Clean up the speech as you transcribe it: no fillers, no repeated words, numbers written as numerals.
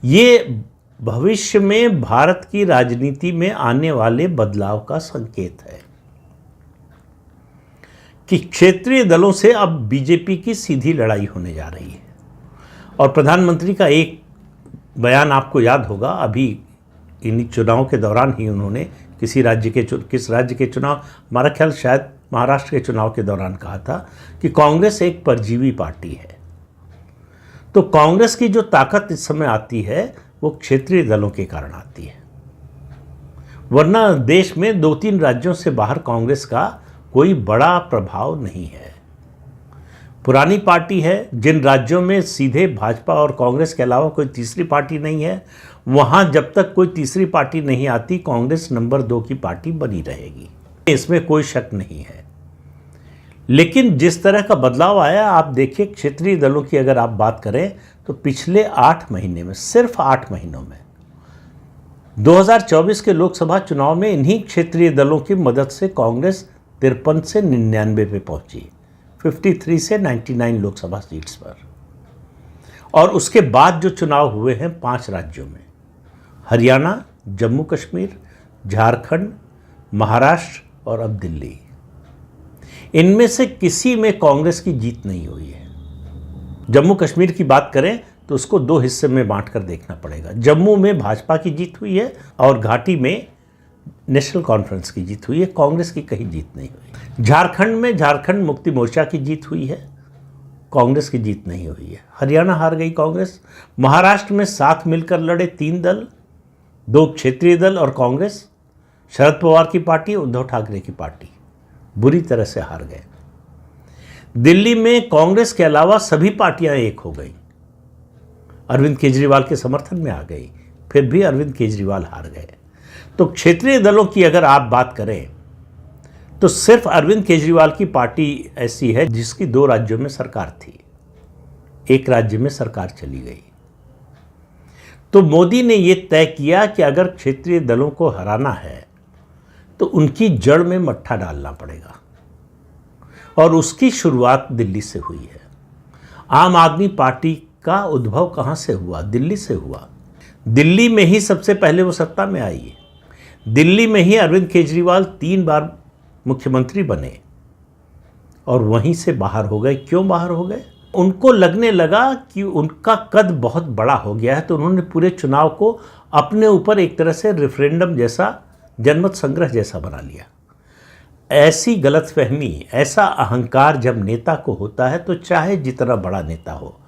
ये भविष्य में भारत की राजनीति में आने वाले बदलाव का संकेत है कि क्षेत्रीय दलों से अब बीजेपी की सीधी लड़ाई होने जा रही है। और प्रधानमंत्री का एक बयान आपको याद होगा, अभी इन चुनाव के दौरान ही उन्होंने किस राज्य के चुनाव, हमारा ख्याल शायद महाराष्ट्र के चुनाव के दौरान कहा था कि कांग्रेस एक परजीवी पार्टी है। तो कांग्रेस की जो ताकत इस समय आती है वो क्षेत्रीय दलों के कारण आती है, वरना देश में 2-3 राज्यों से बाहर कांग्रेस का कोई बड़ा प्रभाव नहीं है। पुरानी पार्टी है, जिन राज्यों में सीधे भाजपा और कांग्रेस के अलावा कोई तीसरी पार्टी नहीं है, वहां जब तक कोई तीसरी पार्टी नहीं आती कांग्रेस नंबर 2 की पार्टी बनी रहेगी, इसमें कोई शक नहीं है। लेकिन जिस तरह का बदलाव आया, आप देखिए क्षेत्रीय दलों की अगर आप बात करें तो पिछले 8 महीने में, सिर्फ 8 महीनों में 2024 के लोकसभा चुनाव में इन्हीं क्षेत्रीय दलों की मदद से कांग्रेस 53 से 99 पे पहुंची, 53 से 99 लोकसभा सीट्स पर। और उसके बाद जो चुनाव हुए हैं 5 राज्यों में, हरियाणा, जम्मू कश्मीर, झारखंड, महाराष्ट्र और अब दिल्ली, इनमें से किसी में कांग्रेस की जीत नहीं हुई है। जम्मू कश्मीर की बात करें तो उसको 2 हिस्से में बांटकर देखना पड़ेगा। जम्मू में भाजपा की जीत हुई है और घाटी में नेशनल कॉन्फ्रेंस की जीत हुई है, कांग्रेस की कहीं जीत नहीं हुई। झारखंड में झारखंड मुक्ति मोर्चा की जीत हुई है, कांग्रेस की जीत नहीं हुई है। हरियाणा हार गई कांग्रेस। महाराष्ट्र में साथ मिलकर लड़े 3 दल, 2 क्षेत्रीय दल और कांग्रेस, शरद पवार की पार्टी, उद्धव ठाकरे की पार्टी, बुरी तरह से हार गए। दिल्ली में कांग्रेस के अलावा सभी पार्टियां एक हो गई, अरविंद केजरीवाल के समर्थन में आ गई, फिर भी अरविंद केजरीवाल हार गए। तो क्षेत्रीय दलों की अगर आप बात करें तो सिर्फ अरविंद केजरीवाल की पार्टी ऐसी है जिसकी 2 राज्यों में सरकार थी, एक राज्य में सरकार चली गई। तो मोदी ने यह तय किया कि अगर क्षेत्रीय दलों को हराना है तो उनकी जड़ में मट्ठा डालना पड़ेगा, और उसकी शुरुआत दिल्ली से हुई है। आम आदमी पार्टी का उद्भव कहां से हुआ? दिल्ली से हुआ। दिल्ली में ही सबसे पहले वो सत्ता में आई है। दिल्ली में ही अरविंद केजरीवाल 3 बार मुख्यमंत्री बने और वहीं से बाहर हो गए। क्यों बाहर हो गए? उनको लगने लगा कि उनका कद बहुत बड़ा हो गया है, तो उन्होंने पूरे चुनाव को अपने ऊपर एक तरह से रेफरेंडम जैसा, जनमत संग्रह जैसा बना लिया। ऐसी गलतफहमी, ऐसा अहंकार जब नेता को होता है तो चाहे जितना बड़ा नेता हो,